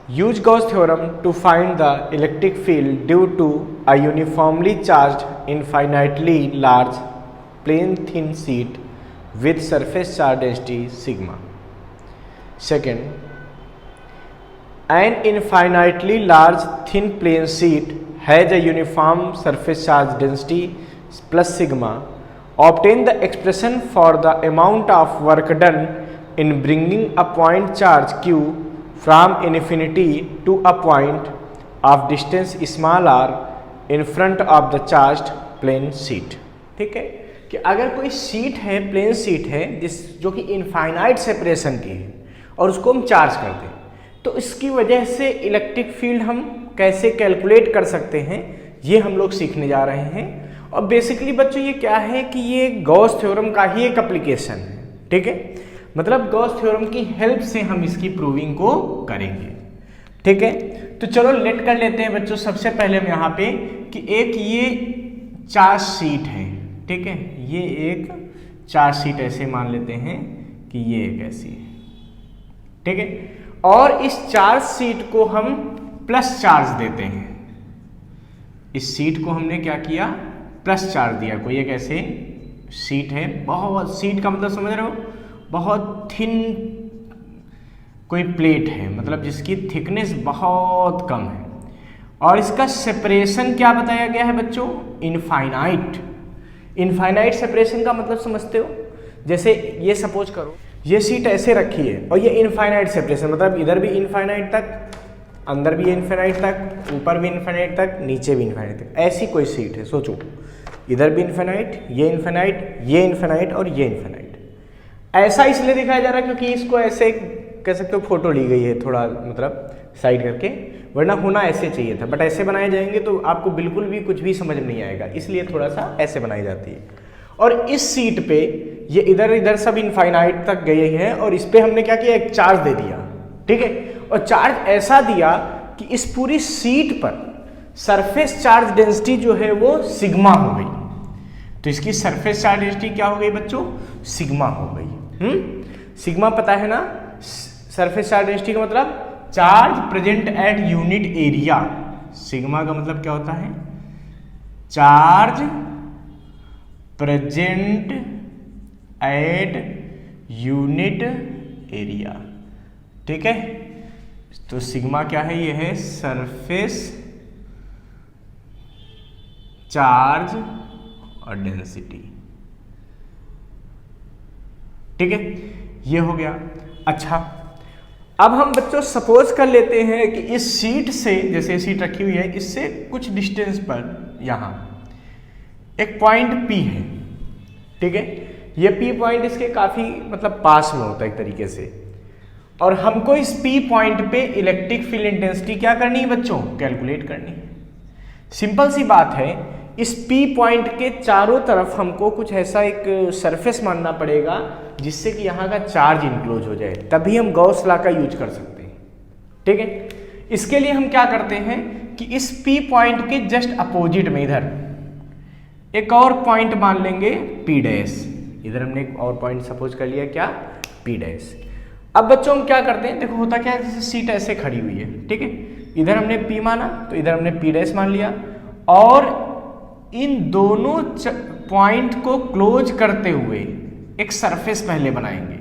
use Gauss theorem to find the electric field due to a uniformly charged infinitely large plane thin sheet with surface charge density sigma. Second, an infinitely large thin plane sheet has a uniform surface charge density plus sigma. Obtain the expression for the amount of work done in bringing a point charge q from infinity to a point of distance small r in front of the charged plane sheet. ठीक है कि अगर कोई sheet है, plane sheet है जो कि infinite separation की है और उसको हम चार्ज कर दें, तो इसकी वजह से इलेक्ट्रिक फील्ड हम कैसे कैलकुलेट कर सकते हैं, ये हम लोग सीखने जा रहे हैं। और बेसिकली बच्चों ये क्या है कि ये गॉस थ्योरम का ही एक एप्लीकेशन है। ठीक है, मतलब गॉस थ्योरम की हेल्प से हम इसकी प्रूविंग को करेंगे। ठीक है, तो चलो लेट कर लेते हैं बच्चों। सबसे पहले हम यहाँ पे कि एक ये चार्ज शीट है, ठीक है, ये एक चार्ज शीट ऐसे मान लेते हैं कि ये एक ऐसी है, ठीक है, और इस चार्ज शीट को हम प्लस चार्ज देते हैं। इस शीट को हमने क्या किया, प्लस चार्ज दिया। कोई एक ऐसे शीट है, बहुत, शीट का मतलब समझ रहे हो, बहुत थिन कोई प्लेट है, मतलब जिसकी थिकनेस बहुत कम है, और इसका सेपरेशन क्या बताया गया है बच्चों, इनफाइनाइट। इनफाइनाइट सेपरेशन का मतलब समझते हो, जैसे ये सपोज करो ये शीट ऐसे रखी है और ये इनफाइनाइट सेपरेशन, मतलब इधर भी इनफाइनाइट तक, अंदर भी इनफाइनाइट तक, ऊपर भी इनफाइनाइट तक, नीचे भी इनफाइनाइट तक, ऐसी कोई शीट है। सोचो, इधर भी इनफाइनाइट, ये इनफाइनाइट, ये इनफाइनाइट और ये इनफाइनाइट। ऐसा इसलिए दिखाया जा रहा है क्योंकि इसको ऐसे कह सकते हो फोटो ली गई है, थोड़ा मतलब साइड करके, वरना होना ऐसे चाहिए था, बट ऐसे बनाए जाएंगे तो आपको बिल्कुल भी कुछ भी समझ नहीं आएगा, इसलिए थोड़ा सा ऐसे बनाई जाती है। और इस सीट पे ये इधर इधर सब इनफाइनाइट तक गए हैं और इस पे हमने क्या किया, एक चार्ज दे दिया। ठीक है, और चार्ज ऐसा दिया कि इस पूरी सीट पर सरफेस चार्ज डेंसिटी जो है वो सिग्मा हो गई। तो इसकी सरफेस चार्ज डेंसिटी क्या हो गई बच्चों, सिग्मा हो गई। सिग्मा पता है ना, सरफेस चार्ज डेंसिटी का मतलब charge present at unit area. Sigma का मतलब क्या होता है, charge present at unit area. ठीक है, तो सिग्मा क्या है, ये है सरफेस चार्ज और डेंसिटी। ठीक है, ये हो गया। अच्छा, अब हम बच्चों सपोज कर लेते हैं कि इस सीट से, जैसे सीट रखी हुई है, इससे कुछ डिस्टेंस पर यहां एक पॉइंट P है। ठीक है, ये P पॉइंट इसके काफी मतलब पास में होता है एक तरीके से, और हमको इस P पॉइंट पे इलेक्ट्रिक फील्ड इंटेंसिटी क्या करनी है बच्चों, कैलकुलेट करनी है। सिंपल सी बात है, इस P पॉइंट के चारों तरफ हमको कुछ ऐसा एक सरफेस मानना पड़ेगा जिससे कि यहाँ का चार्ज इनक्लोज हो जाए, तभी हम गॉस लॉ का यूज कर सकते हैं। ठीक है, इसके लिए हम क्या करते हैं कि इस P पॉइंट के जस्ट अपोजिट में इधर एक और पॉइंट मान लेंगे P डैश। इधर हमने एक और पॉइंट सपोज कर लिया, क्या, P डैश। अब बच्चों हम क्या करते हैं, देखो होता क्या है, जैसे सीट ऐसे खड़ी हुई है, ठीक है, इधर हमने P माना तो इधर हमने P डैश मान लिया, और इन दोनों पॉइंट को क्लोज करते हुए एक सरफेस पहले बनाएंगे।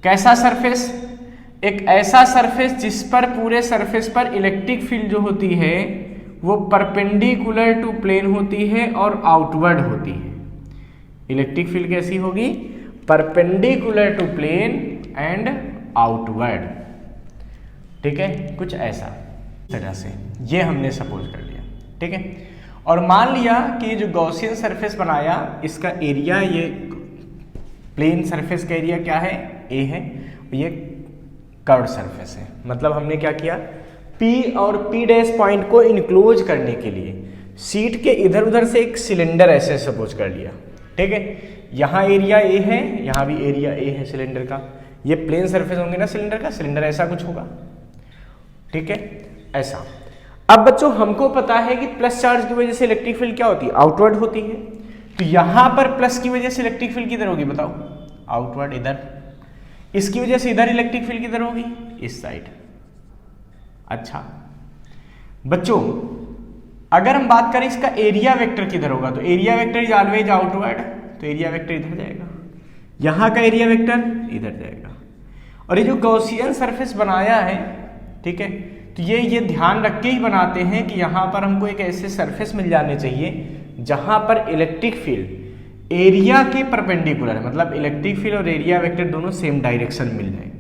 कैसा सरफेस, एक ऐसा सरफेस जिस पर पूरे सरफेस पर इलेक्ट्रिक फील्ड जो होती है वो परपेंडिकुलर टू प्लेन होती है और आउटवर्ड होती है। इलेक्ट्रिक फील्ड कैसी होगी, perpendicular to plane and outward. ठीक है, कुछ ऐसा तरह से ये हमने सपोज कर लिया। ठीक है, और मान लिया कि जो गॉसियन सरफेस बनाया, इसका एरिया, ये प्लेन सरफेस का एरिया क्या है, A है, ये कर्व सरफेस है। मतलब हमने क्या किया, P और P डैश पॉइंट को इनक्लोज करने के लिए सीट के इधर उधर से एक सिलेंडर ऐसे सपोज कर लिया। ठीक है, यहाँ एरिया A है, यहाँ भी एरिया A है सिलेंडर का। ये प्लेन सरफेस होंगे ना सिलेंडर का, सिलेंडर ऐसा कुछ होगा। ठीक है, ऐसा। अब बच्चों हमको पता है कि प्लस चार्ज की वजह से इलेक्ट्रिक फील्ड क्या होती है, आउटवर्ड होती है। तो यहां पर प्लस की वजह से इलेक्ट्रिक फील्ड किधर होगी बताओ, आउटवर्ड, इधर। इसकी वजह से इधर इलेक्ट्रिक फील्ड किधर होगी, इस साइड। अच्छा बच्चों, अगर हम बात करें इसका एरिया वेक्टर किधर होगा, तो area vector is always outward, तो एरिया वेक्टर इधर जाएगा, यहाँ का एरिया वेक्टर इधर जाएगा। और ये जो गॉसियन सरफेस बनाया है, ठीक है, तो ये ध्यान रख के ही बनाते हैं कि यहाँ पर हमको एक ऐसे सरफेस मिल जाने चाहिए जहाँ पर इलेक्ट्रिक फील्ड एरिया के परपेंडिकुलर है, मतलब इलेक्ट्रिक फील्ड और एरिया वेक्टर दोनों सेम डायरेक्शन मिल जाए।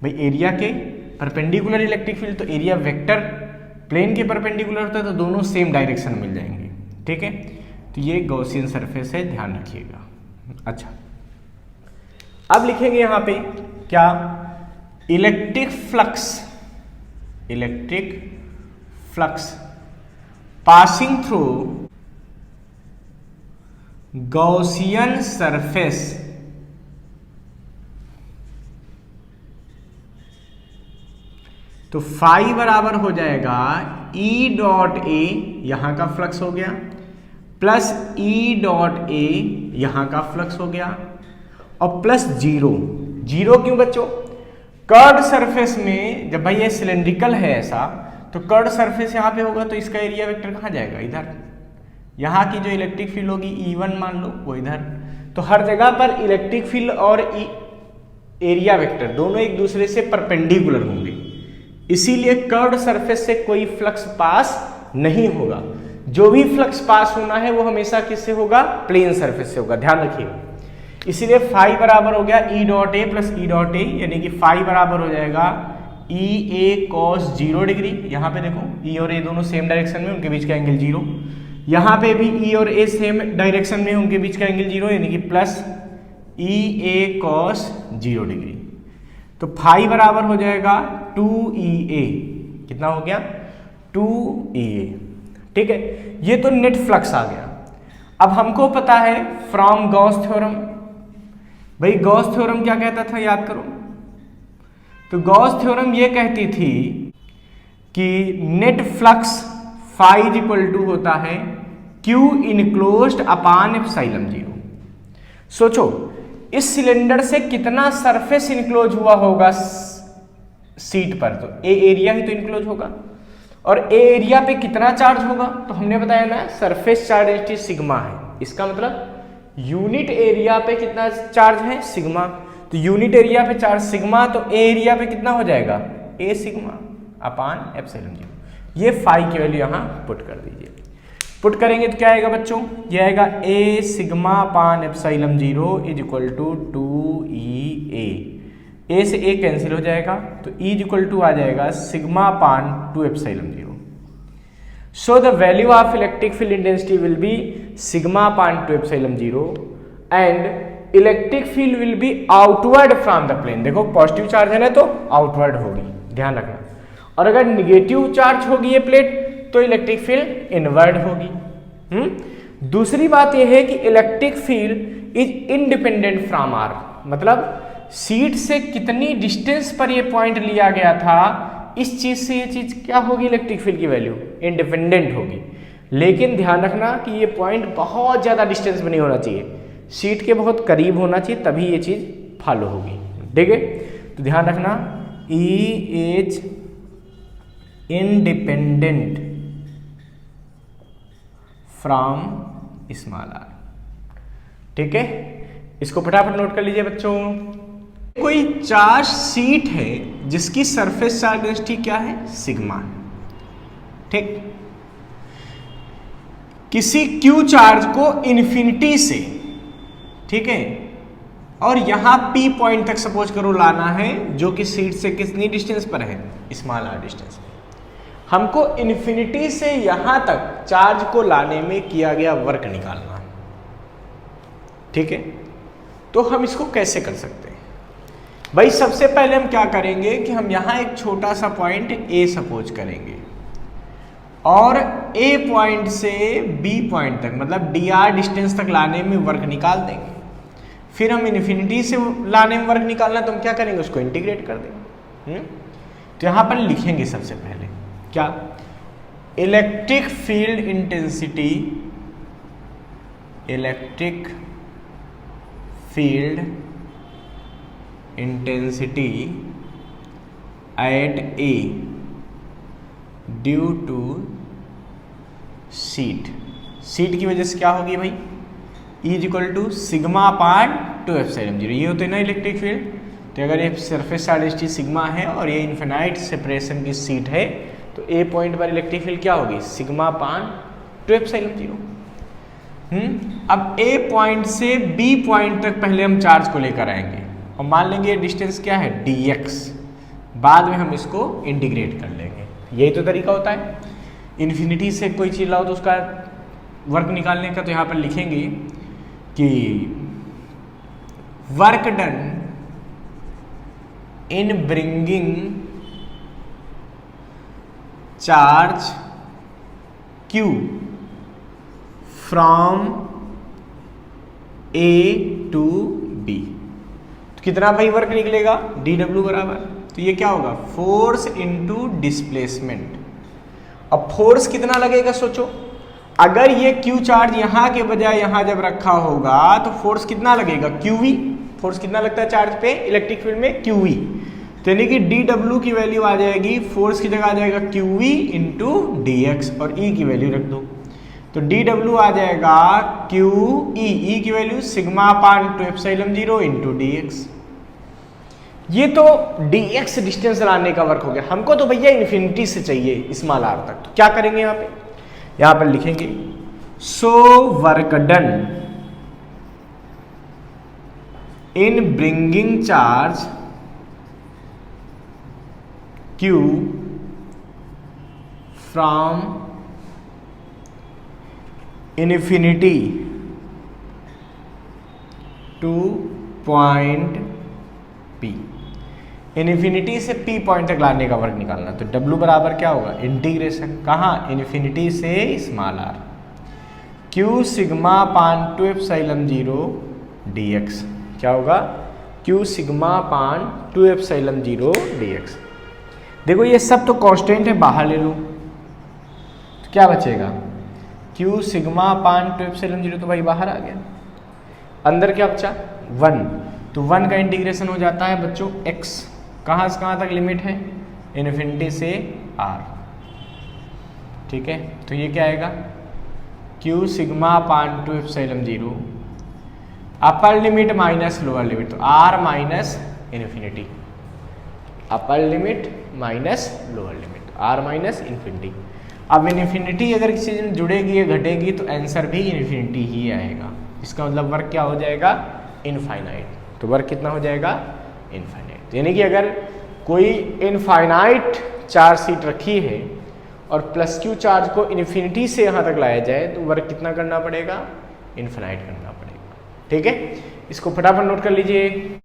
भाई एरिया के परपेंडिकुलर इलेक्ट्रिक फील्ड, तो एरिया वेक्टर प्लेन के परपेंडिकुलर होता है, तो दोनों सेम डायरेक्शन मिल जाएंगे, ठीक है। तो ये गॉसियन सरफेस है, ध्यान रखिएगा। अच्छा, अब लिखेंगे यहाँ पे क्या, electric flux passing through Gaussian surface तो फाई बराबर हो जाएगा ई डॉट ए, यहां का फ्लक्स हो गया, प्लस ई डॉट ए यहां का फ्लक्स हो गया, और प्लस जीरो क्यों बच्चों, कर्ड सरफेस में जब भाई ये सिलेंड्रिकल है ऐसा, तो कर्ड सरफेस यहाँ पे होगा, तो इसका एरिया वेक्टर कहाँ जाएगा, इधर। यहाँ की जो इलेक्ट्रिक फील्ड होगी E1 मान लो, वो इधर। तो हर जगह पर इलेक्ट्रिक फील्ड और एरिया वेक्टर दोनों एक दूसरे से परपेंडिकुलर होंगे, इसीलिए कर्व्ड सरफेस से कोई फ्लक्स पास नहीं होगा। जो भी फ्लक्स पास होना है वो हमेशा किससे होगा, प्लेन सरफेस से होगा, ध्यान रखिएगा। इसीलिए फाई बराबर हो गया E dot A plus E dot A, यानी कि फाई बराबर हो जाएगा ई ए कॉस 0 डिग्री। यहाँ पे देखो ई और ए दोनों सेम डायरेक्शन में, उनके बीच का एंगल 0। यहाँ पे भी ई और ए सेम डायरेक्शन में, उनके बीच का एंगल 0, यानी कि प्लस ई ए कॉस 0 डिग्री। तो फाई बराबर हो जाएगा 2EA, कितना हो गया 2EA, ठीक है। ये तो नेट फ्लक्स आ गया। अब हमको पता है फ्रॉम गॉस थ्योरम, भाई गॉस थ्योरम क्या कहता था, याद करो। तो गॉस थ्योरम ये कहती थी कि net flux phi is equal to होता है Q इनक्लोज्ड अपान एप्सिलॉन 0। सोचो इस सिलेंडर से कितना सरफेस इनक्लोज हुआ होगा सीट पर, तो ए एरिया ही तो इनक्लोज होगा, और ए एरिया पे कितना चार्ज होगा, तो हमने बताया ना सरफेस चार्ज डेंसिटी सिग्मा है। इसका मतलब यूनिट एरिया पे कितना चार्ज है, सिग्मा। तो यूनिट एरिया पे चार्ज सिग्मा, तो ए एरिया पे कितना हो जाएगा, ए सिग्मा अपान एप्सिलॉन 0। ये फाई की वैल्यू यहाँ पुट कर दीजिए। पुट करेंगे तो क्या आएगा बच्चों, ये आएगा A sigma upon epsilon 0 is equal to 2EA। A से ए कैंसिल हो जाएगा, तो E इज इक्वल टू आ जाएगा sigma upon 2 epsilon 0। So the value of electric field intensity will be sigma upon 2 epsilon 0 and electric field will be outward from the plane. देखो positive charge है ना, तो outward होगी, ध्यान रखना। और अगर निगेटिव चार्ज होगी ये प्लेट, तो इलेक्ट्रिक फील्ड इनवर्ड होगी। दूसरी बात यह है कि electric field is independent from R, मतलब सीट से कितनी डिस्टेंस पर ये पॉइंट लिया गया था, इस चीज से ये चीज क्या होगी, इलेक्ट्रिक फील्ड की वैल्यू इंडिपेंडेंट होगी। लेकिन ध्यान रखना कि ये पॉइंट बहुत ज्यादा डिस्टेंस में नहीं होना चाहिए, सीट के बहुत करीब होना चाहिए, तभी ये चीज फॉलो होगी, ठीक है। तो ध्यान रखना E is independent from small R, ठीक है। इसको फटाफट नोट कर लीजिए बच्चों। कोई चार्ज सीट है जिसकी सरफेस चार्ज डेंसिटी क्या है, सिग्मा, ठीक। किसी क्यू चार्ज को इन्फिनिटी से, ठीक है, और यहां P पॉइंट तक सपोज करो लाना है, जो कि सीट से कितनी डिस्टेंस पर है, स्मॉल आर डिस्टेंस पर। हमको इन्फिनिटी से यहां तक चार्ज को लाने में किया गया वर्क निकालना है, ठीक है। तो हम इसको कैसे कर सकते हैं भाई, सबसे पहले हम क्या करेंगे कि हम यहां एक छोटा सा पॉइंट A सपोज करेंगे, और A पॉइंट से B पॉइंट तक मतलब dr डिस्टेंस तक लाने में वर्क निकाल देंगे। फिर हम इन्फिनिटी से लाने में वर्क निकालना, तो हम क्या करेंगे, उसको इंटीग्रेट कर देंगे। तो यहां पर लिखेंगे सबसे पहले क्या, electric field intensity, electric field intensity at A due to sheet, sheet की वजह से क्या होगी भाई, E is equal to sigma upon 2 epsilon 0, ये होते हैं ना इलेक्ट्रिक फील्ड। तो अगर ये सरफेस चार्ज डेंसिटी सिग्मा है और ये इन्फिनाइट सेपरेशन की सीट है, तो ए पॉइंट पर इलेक्ट्रिक फील्ड क्या होगी, सिग्मा अपान 2 एप्सिलॉन 0। अब ए पॉइंट से बी पॉइंट तक पहले हम चार्ज को लेकर आएंगे और मान लेंगे ये डिस्टेंस क्या है dx, बाद में हम इसको इंटीग्रेट कर लेंगे। यही तो तरीका होता है, इन्फिनिटी से कोई चीज लाओ तो उसका वर्क निकालने का। तो यहाँ पर लिखेंगे कि work done in bringing charge Q from A to B, तो कितना भाई वर्क निकलेगा, dW बराबर, तो ये क्या होगा, फोर्स इनटू डिस्प्लेसमेंट। अब फोर्स कितना लगेगा सोचो, अगर ये Q चार्ज यहाँ के बजाय यहाँ जब रखा होगा तो फोर्स कितना लगेगा, QV। फोर्स कितना लगता है चार्ज पे इलेक्ट्रिक फील्ड में, QV। तो यानी कि dW की वैल्यू आ जाएगी, फोर्स की जगह आ जाएगा QV इंटू dx और E की वैल्यू रख दो, तो dW आ जाएगा QE, E की value sigma upon 2 epsilon 0 into dx। ये तो dx डिस्टेंस लाने का वर्क हो गया, हमको तो भैया इन्फिनिटी से चाहिए स्मॉल r तक। तो क्या करेंगे यहाँ पे, यहाँ पर लिखेंगे so work done in bringing charge Q from infinity two point P, infinity से P पॉइंट तक लाने का वर्क निकालना। तो W बराबर क्या होगा, इंटीग्रेशन कहाँ, इन्फिनिटी से स्मॉल r, Q सिग्मा पान 2 एप्सिलॉन 0 dx, क्या होगा, Q सिग्मा पान 2 एप्सिलॉन 0 dx। देखो ये सब तो कांस्टेंट है, बाहर ले लो तो क्या बचेगा, Q सिग्मा पान 2 एप्सिलॉन 0 तो भाई बाहर आ गया, अंदर क्या बचा 1, तो 1 का इंटीग्रेशन हो जाता है बच्चों x, कहाँ से कहाँ तक लिमिट है, इन्फिनिटी से r, ठीक है। तो ये क्या आएगा, Q सिग्मा पान 2 epsilon 0 upper limit minus lower limit, तो r minus infinity, upper limit minus lower limit, r minus infinity. अब इन्फिनिटी अगर किसी चीज में जुड़ेगी या घटेगी तो आंसर भी इन्फिनिटी ही आएगा, इसका मतलब वर्क क्या हो जाएगा, इनफाइनाइट। तो वर्क कितना हो जाएगा, इनफाइनाइट। यानी कि अगर कोई इनफाइनाइट चार्ज सीट रखी है और प्लस Q चार्ज को इन्फिनिटी से यहाँ तक लाया जाए तो वर्क कितना करना पड़ेगा, इनफाइनाइट करना पड़ेगा, ठीक है। इसको फटाफट नोट कर लीजिए।